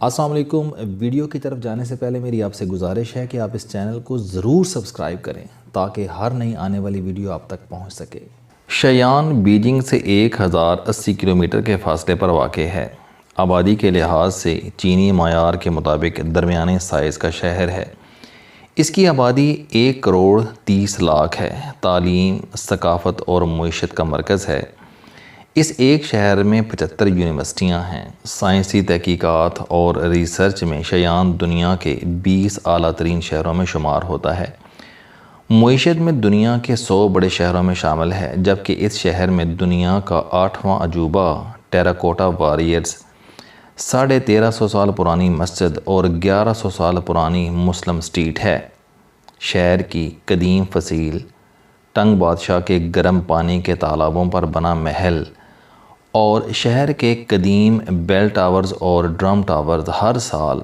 السلام علیکم۔ ویڈیو کی طرف جانے سے پہلے میری آپ سے گزارش ہے کہ آپ اس چینل کو ضرور سبسکرائب کریں تاکہ ہر نئی آنے والی ویڈیو آپ تک پہنچ سکے۔ شیان بیجنگ سے 1080 کلومیٹر کے فاصلے پر واقع ہے۔ آبادی کے لحاظ سے چینی معیار کے مطابق درمیانے سائز کا شہر ہے۔ اس کی آبادی 1,30,00,000 ہے۔ تعلیم، ثقافت اور معیشت کا مرکز ہے۔ اس ایک شہر میں 75 یونیورسٹیاں ہیں۔ سائنسی تحقیقات اور ریسرچ میں شیان دنیا کے 20 اعلیٰ ترین شہروں میں شمار ہوتا ہے۔ معیشت میں دنیا کے 100 بڑے شہروں میں شامل ہے، جبکہ اس شہر میں دنیا کا 8واں عجوبہ ٹیراکوٹا واریئرز، 1350 سال پرانی مسجد اور 1100 سال پرانی مسلم اسٹریٹ ہے۔ شہر کی قدیم فصیل، ٹنگ بادشاہ کے گرم پانی کے تالابوں پر بنا محل اور شہر کے قدیم بیل ٹاورز اور ڈرم ٹاورز ہر سال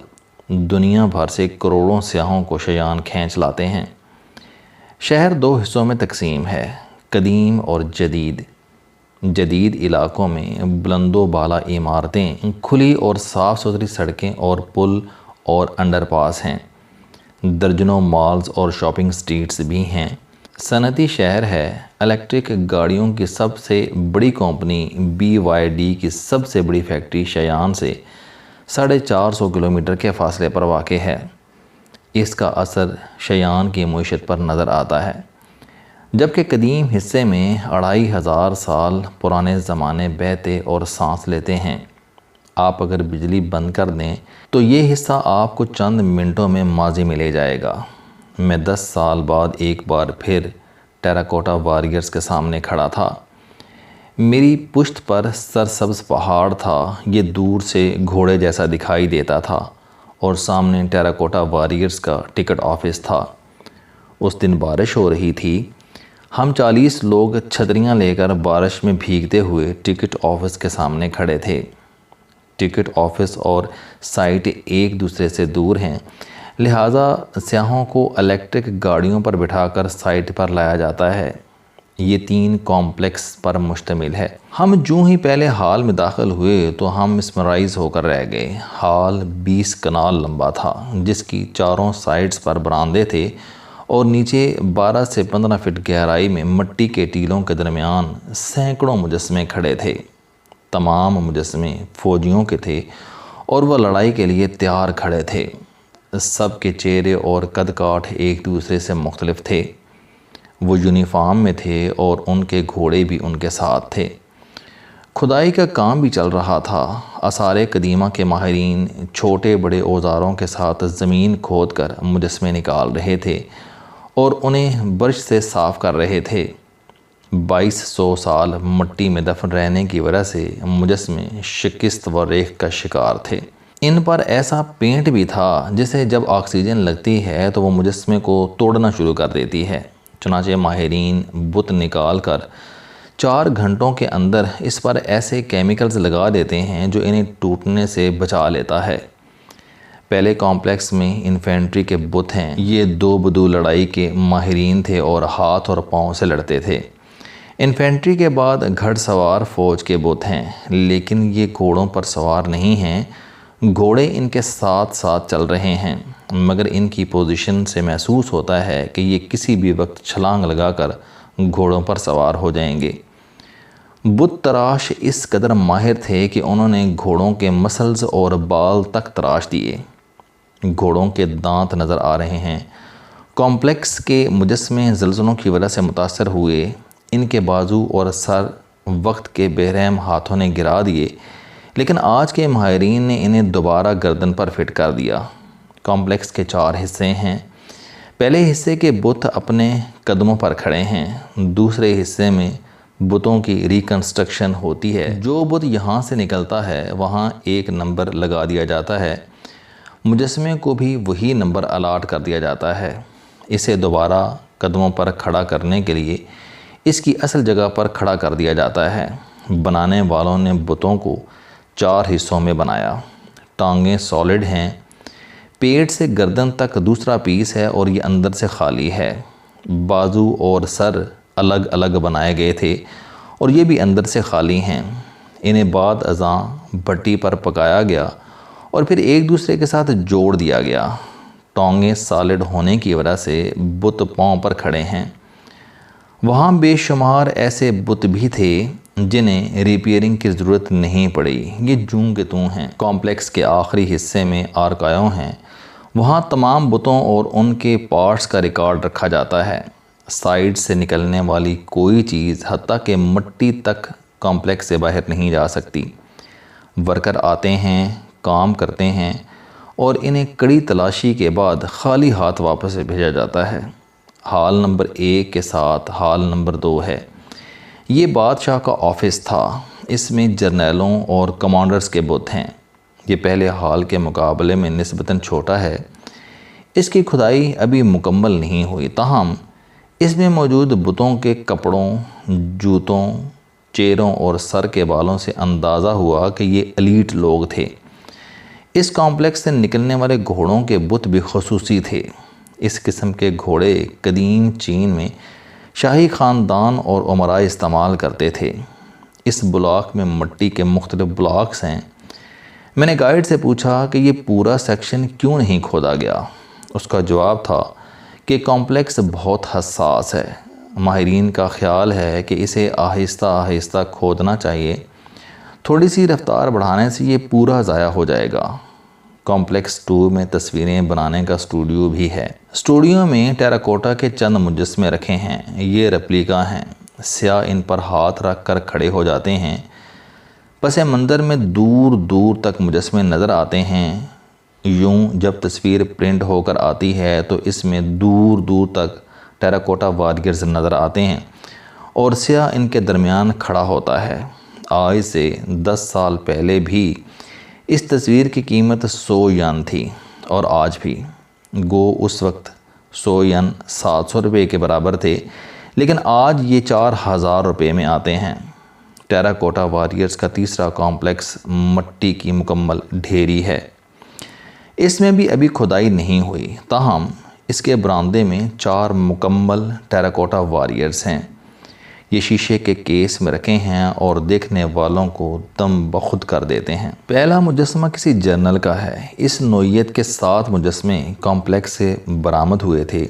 دنیا بھر سے کروڑوں سیاحوں کو شیان کھینچ لاتے ہیں۔ شہر 2 حصوں میں تقسیم ہے، قدیم اور جدید۔ جدید علاقوں میں بلند و بالا عمارتیں، کھلی اور صاف ستھری سڑکیں اور پل اور انڈر پاس ہیں۔ درجنوں مالز اور شاپنگ اسٹریٹس بھی ہیں۔ صنعتی شہر ہے۔ الیکٹرک گاڑیوں کی سب سے بڑی کمپنی BYD کی سب سے بڑی فیکٹری شیان سے 450 کلومیٹر کے فاصلے پر واقع ہے۔ اس کا اثر شیان کی معیشت پر نظر آتا ہے۔ جبکہ قدیم حصے میں 2500 سال پرانے زمانے بہتے اور سانس لیتے ہیں۔ آپ اگر بجلی بند کر دیں تو یہ حصہ آپ کو چند منٹوں میں ماضی میں لے جائے گا۔ میں 10 سال بعد ایک بار پھر ٹیراکوٹا واریئرز کے سامنے کھڑا تھا۔ میری پشت پر سرسبز پہاڑ تھا، یہ دور سے گھوڑے جیسا دکھائی دیتا تھا، اور سامنے ٹیراکوٹا واریئرز کا ٹکٹ آفس تھا۔ اس دن بارش ہو رہی تھی۔ ہم 40 لوگ چھتریاں لے کر بارش میں بھیگتے ہوئے ٹکٹ آفس کے سامنے کھڑے تھے۔ ٹکٹ آفس اور سائٹ ایک دوسرے سے دور ہیں، لہٰذا سیاحوں کو الیکٹرک گاڑیوں پر بٹھا کر سائٹ پر لایا جاتا ہے۔ یہ 3 کمپلیکس پر مشتمل ہے۔ ہم جو ہی پہلے ہال میں داخل ہوئے تو ہم مسمرائز ہو کر رہ گئے۔ ہال 20 کنال لمبا تھا، جس کی چاروں سائڈز پر برآمدے تھے اور نیچے 12 سے 15 فٹ گہرائی میں مٹی کے ٹیلوں کے درمیان سینکڑوں مجسمے کھڑے تھے۔ تمام مجسمے فوجیوں کے تھے اور وہ لڑائی کے لیے تیار کھڑے تھے۔ سب کے چہرے اور قد کاٹ ایک دوسرے سے مختلف تھے۔ وہ یونیفارم میں تھے اور ان کے گھوڑے بھی ان کے ساتھ تھے۔ کھدائی کا کام بھی چل رہا تھا۔ آثار قدیمہ کے ماہرین چھوٹے بڑے اوزاروں کے ساتھ زمین کھود کر مجسمے نکال رہے تھے اور انہیں برش سے صاف کر رہے تھے۔ 2200 سال مٹی میں دفن رہنے کی وجہ سے مجسمے شکست و ریخت کا شکار تھے۔ ان پر ایسا پینٹ بھی تھا جسے جب آکسیجن لگتی ہے تو وہ مجسمے کو توڑنا شروع کر دیتی ہے۔ چنانچہ ماہرین بت نکال کر 4 گھنٹوں کے اندر اس پر ایسے کیمیکلز لگا دیتے ہیں جو انہیں ٹوٹنے سے بچا لیتا ہے۔ پہلے کمپلیکس میں انفینٹری کے بت ہیں۔ یہ 2 بدو لڑائی کے ماہرین تھے اور ہاتھ اور پاؤں سے لڑتے تھے۔ انفینٹری کے بعد گھڑ سوار فوج کے بت ہیں، لیکن یہ گھوڑوں پر سوار نہیں ہیں۔ گھوڑے ان کے ساتھ ساتھ چل رہے ہیں، مگر ان کی پوزیشن سے محسوس ہوتا ہے کہ یہ کسی بھی وقت چھلانگ لگا کر گھوڑوں پر سوار ہو جائیں گے۔ بت تراش اس قدر ماہر تھے کہ انہوں نے گھوڑوں کے مسلز اور بال تک تراش دیے۔ گھوڑوں کے دانت نظر آ رہے ہیں۔ کمپلیکس کے مجسمے زلزلوں کی وجہ سے متاثر ہوئے۔ ان کے بازو اور سر وقت کے بے رحم ہاتھوں نے گرا دیے، لیکن آج کے ماہرین نے انہیں دوبارہ گردن پر فٹ کر دیا۔ کمپلیکس کے 4 حصے ہیں۔ پہلے حصے کے بت اپنے قدموں پر کھڑے ہیں۔ دوسرے حصے میں بتوں کی ریکنسٹرکشن ہوتی ہے۔ جو بت یہاں سے نکلتا ہے وہاں ایک نمبر لگا دیا جاتا ہے۔ مجسمے کو بھی وہی نمبر الاٹ کر دیا جاتا ہے۔ اسے دوبارہ قدموں پر کھڑا کرنے کے لیے اس کی اصل جگہ پر کھڑا کر دیا جاتا ہے۔ بنانے والوں نے بتوں کو 4 حصوں میں بنایا۔ ٹانگیں سالڈ ہیں۔ پیٹ سے گردن تک دوسرا پیس ہے اور یہ اندر سے خالی ہے۔ بازو اور سر الگ الگ بنائے گئے تھے اور یہ بھی اندر سے خالی ہیں۔ انہیں بعد ازاں بھٹی پر پکایا گیا اور پھر ایک دوسرے کے ساتھ جوڑ دیا گیا۔ ٹانگیں سالڈ ہونے کی وجہ سے بت پاؤں پر کھڑے ہیں۔ وہاں بے شمار ایسے بت بھی تھے جنہیں ریپیئرنگ کی ضرورت نہیں پڑی، یہ جوں کے توں ہیں۔ کمپلیکس کے آخری حصے میں آرکائیو ہیں، وہاں تمام بتوں اور ان کے پارٹس کا ریکارڈ رکھا جاتا ہے۔ سائڈ سے نکلنے والی کوئی چیز حتیٰ کہ مٹی تک کمپلیکس سے باہر نہیں جا سکتی۔ ورکر آتے ہیں، کام کرتے ہیں اور انہیں کڑی تلاشی کے بعد خالی ہاتھ واپس بھیجا جاتا ہے۔ ہال نمبر 1 کے ساتھ ہال نمبر 2 ہے۔ یہ بادشاہ کا آفس تھا، اس میں جرنیلوں اور کمانڈرز کے بت ہیں۔ یہ پہلے ہال کے مقابلے میں نسبتاً چھوٹا ہے۔ اس کی کھدائی ابھی مکمل نہیں ہوئی، تاہم اس میں موجود بتوں کے کپڑوں، جوتوں، چہروں اور سر کے بالوں سے اندازہ ہوا کہ یہ ایلیٹ لوگ تھے۔ اس کمپلیکس سے نکلنے والے گھوڑوں کے بت بھی خصوصی تھے۔ اس قسم کے گھوڑے قدیم چین میں شاہی خاندان اور امراء استعمال کرتے تھے۔ اس بلاک میں مٹی کے مختلف بلاکس ہیں۔ میں نے گائیڈ سے پوچھا کہ یہ پورا سیکشن کیوں نہیں کھودا گیا۔ اس کا جواب تھا کہ کمپلیکس بہت حساس ہے، ماہرین کا خیال ہے کہ اسے آہستہ آہستہ کھودنا چاہیے، تھوڑی سی رفتار بڑھانے سے یہ پورا ضائع ہو جائے گا۔ کمپلیکس 2 میں تصویریں بنانے کا اسٹوڈیو بھی ہے۔ اسٹوڈیو میں ٹیراکوٹا کے چند مجسمے رکھے ہیں، یہ ریپلیکا ہیں۔ سیاح ان پر ہاتھ رکھ کر کھڑے ہو جاتے ہیں۔ پس منظر میں دور دور تک مجسمے نظر آتے ہیں۔ یوں جب تصویر پرنٹ ہو کر آتی ہے تو اس میں دور دور تک ٹیراکوٹا واریئرز نظر آتے ہیں اور سیاح ان کے درمیان کھڑا ہوتا ہے۔ آج سے 10 سال پہلے بھی اس تصویر کی قیمت 100 ین تھی اور آج بھی، گو اس وقت 100 ین 700 روپے کے برابر تھے، لیکن آج یہ 4000 روپے میں آتے ہیں۔ ٹیراکوٹا واریئرز کا تیسرا کمپلیکس مٹی کی مکمل ڈھیری ہے۔ اس میں بھی ابھی کھدائی نہیں ہوئی، تاہم اس کے برآمدے میں 4 مکمل ٹیراکوٹا واریئرز ہیں۔ یہ شیشے کے کیس میں رکھے ہیں اور دیکھنے والوں کو دم بخود کر دیتے ہیں۔ پہلا مجسمہ کسی جنرل کا ہے۔ اس نوعیت کے 7 مجسمے کمپلیکس سے برآمد ہوئے تھے۔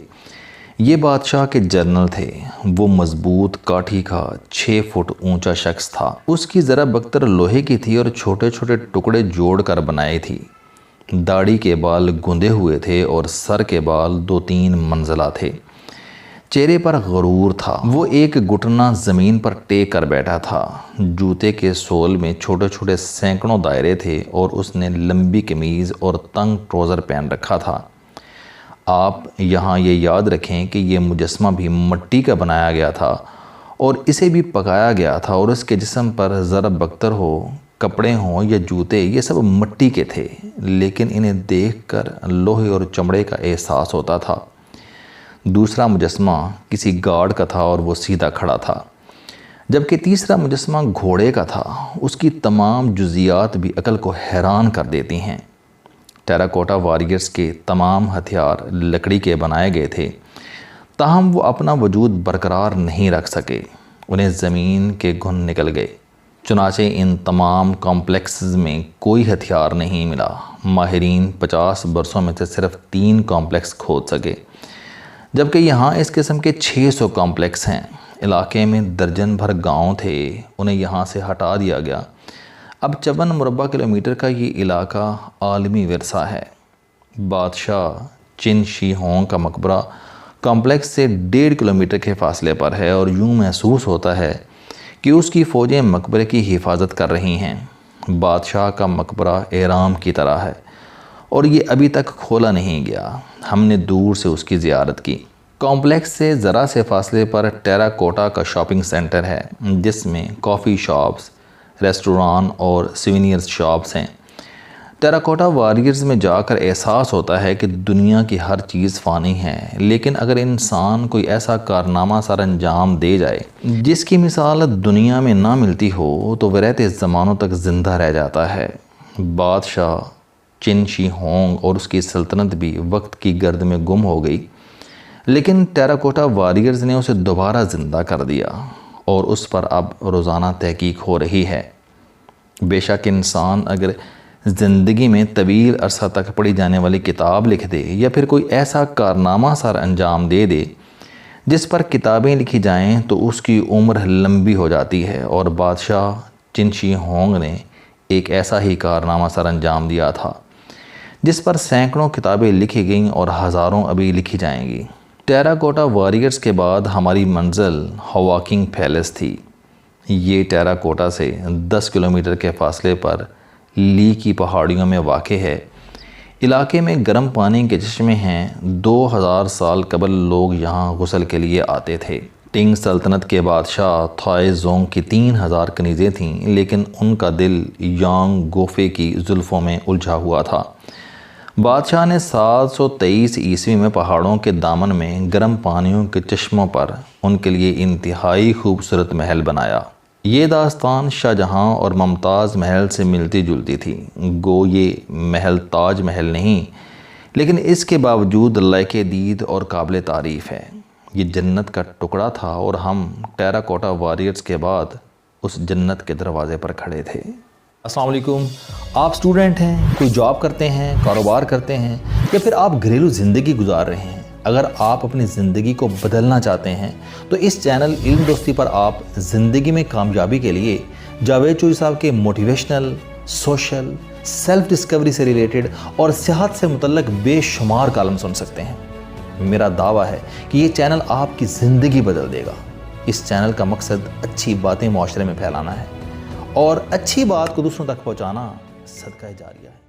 یہ بادشاہ کے جنرل تھے۔ وہ مضبوط کاٹھی کا 6 فٹ اونچا شخص تھا۔ اس کی ضرب اکثر لوہے کی تھی اور چھوٹے چھوٹے ٹکڑے جوڑ کر بنائی تھی۔ داڑھی کے بال گندے ہوئے تھے اور سر کے بال 2-3 منزلہ تھے۔ چہرے پر غرور تھا۔ وہ ایک گھٹنا زمین پر ٹیک کر بیٹھا تھا۔ جوتے کے سول میں چھوٹے چھوٹے سینکڑوں دائرے تھے اور اس نے لمبی قمیض اور تنگ ٹروزر پہن رکھا تھا۔ آپ یہاں یہ یاد رکھیں کہ یہ مجسمہ بھی مٹی کا بنایا گیا تھا اور اسے بھی پکایا گیا تھا، اور اس کے جسم پر ضرب بختر ہو، کپڑے ہوں یا جوتے، یہ سب مٹی کے تھے، لیکن انہیں دیکھ کر لوہے اور چمڑے کا احساس ہوتا تھا۔ دوسرا مجسمہ کسی گارڈ کا تھا اور وہ سیدھا کھڑا تھا، جبکہ تیسرا مجسمہ گھوڑے کا تھا۔ اس کی تمام جزیات بھی عقل کو حیران کر دیتی ہیں۔ ٹیراکوٹا واریئرز کے تمام ہتھیار لکڑی کے بنائے گئے تھے، تاہم وہ اپنا وجود برقرار نہیں رکھ سکے، انہیں زمین کے گھن نکل گئے۔ چنانچہ ان تمام کمپلیکسز میں کوئی ہتھیار نہیں ملا۔ ماہرین 50 برسوں میں سے صرف 3 کمپلیکس کھود سکے، جبکہ یہاں اس قسم کے 600 کمپلیکس ہیں۔ علاقے میں درجن بھر گاؤں تھے، انہیں یہاں سے ہٹا دیا گیا۔ اب 54 مربع کلومیٹر کا یہ علاقہ عالمی ورثہ ہے۔ بادشاہ چن شی ہونگ کا مقبرہ کمپلیکس سے 1.5 کلومیٹر کے فاصلے پر ہے، اور یوں محسوس ہوتا ہے کہ اس کی فوجیں مقبرے کی حفاظت کر رہی ہیں۔ بادشاہ کا مقبرہ احرام کی طرح ہے اور یہ ابھی تک کھولا نہیں گیا۔ ہم نے دور سے اس کی زیارت کی۔ کمپلیکس سے ذرا سے فاصلے پر ٹیراکوٹا کا شاپنگ سینٹر ہے، جس میں کافی شاپس، ریسٹوران اور سوینئرز شاپس ہیں۔ ٹیراکوٹا واریئرز میں جا کر احساس ہوتا ہے کہ دنیا کی ہر چیز فانی ہے، لیکن اگر انسان کوئی ایسا کارنامہ سر انجام دے جائے جس کی مثال دنیا میں نہ ملتی ہو تو وہ رہتے زمانوں تک زندہ رہ جاتا ہے۔ بادشاہ چن شی ہونگ اور اس کی سلطنت بھی وقت کی گرد میں گم ہو گئی، لیکن ٹیراکوٹا واریئرز نے اسے دوبارہ زندہ کر دیا اور اس پر اب روزانہ تحقیق ہو رہی ہے۔ بے شک انسان اگر زندگی میں طویل عرصہ تک پڑھی جانے والی کتاب لکھ دے یا پھر کوئی ایسا کارنامہ سر انجام دے دے جس پر کتابیں لکھی جائیں تو اس کی عمر لمبی ہو جاتی ہے، اور بادشاہ چنشی ہونگ نے ایک ایسا ہی کارنامہ سر انجام دیا تھا جس پر سینکڑوں کتابیں لکھی گئیں اور ہزاروں ابھی لکھی جائیں گی۔ ٹیراکوٹا واریئرز کے بعد ہماری منزل ہواکنگ پیلس تھی۔ یہ ٹیراکوٹا سے 10 کلومیٹر کے فاصلے پر لی کی پہاڑیوں میں واقع ہے۔ علاقے میں گرم پانی کے چشمے ہیں۔ 2000 سال قبل لوگ یہاں غسل کے لیے آتے تھے۔ ٹنگ سلطنت کے بادشاہ تھائے زونگ کی 3000 کنیزیں تھیں، لیکن ان کا دل یانگ گوفے کی زلفوں میں الجھا ہوا تھا۔ بادشاہ نے 723 عیسوی میں پہاڑوں کے دامن میں گرم پانیوں کے چشموں پر ان کے لیے انتہائی خوبصورت محل بنایا۔ یہ داستان شاہ جہاں اور ممتاز محل سے ملتی جلتی تھی۔ گو یہ محل تاج محل نہیں، لیکن اس کے باوجود لائق دید اور قابل تعریف ہے۔ یہ جنت کا ٹکڑا تھا اور ہم ٹیراکوٹا واریئرز کے بعد اس جنت کے دروازے پر کھڑے تھے۔ السلام علیکم۔ آپ سٹوڈنٹ ہیں، کوئی جاب کرتے ہیں، کاروبار کرتے ہیں، یا پھر آپ گھریلو زندگی گزار رہے ہیں۔ اگر آپ اپنی زندگی کو بدلنا چاہتے ہیں تو اس چینل علم دوستی پر آپ زندگی میں کامیابی کے لیے جاوید چوہی صاحب کے موٹیویشنل، سوشل، سیلف ڈسکوری سے ریلیٹڈ اور صحت سے متعلق بے شمار کالم سن سکتے ہیں۔ میرا دعویٰ ہے کہ یہ چینل آپ کی زندگی بدل دے گا۔ اس چینل کا مقصد اچھی باتیں معاشرے میں پھیلانا ہے، اور اچھی بات کو دوسروں تک پہنچانا صدقہ جاریہ ہے۔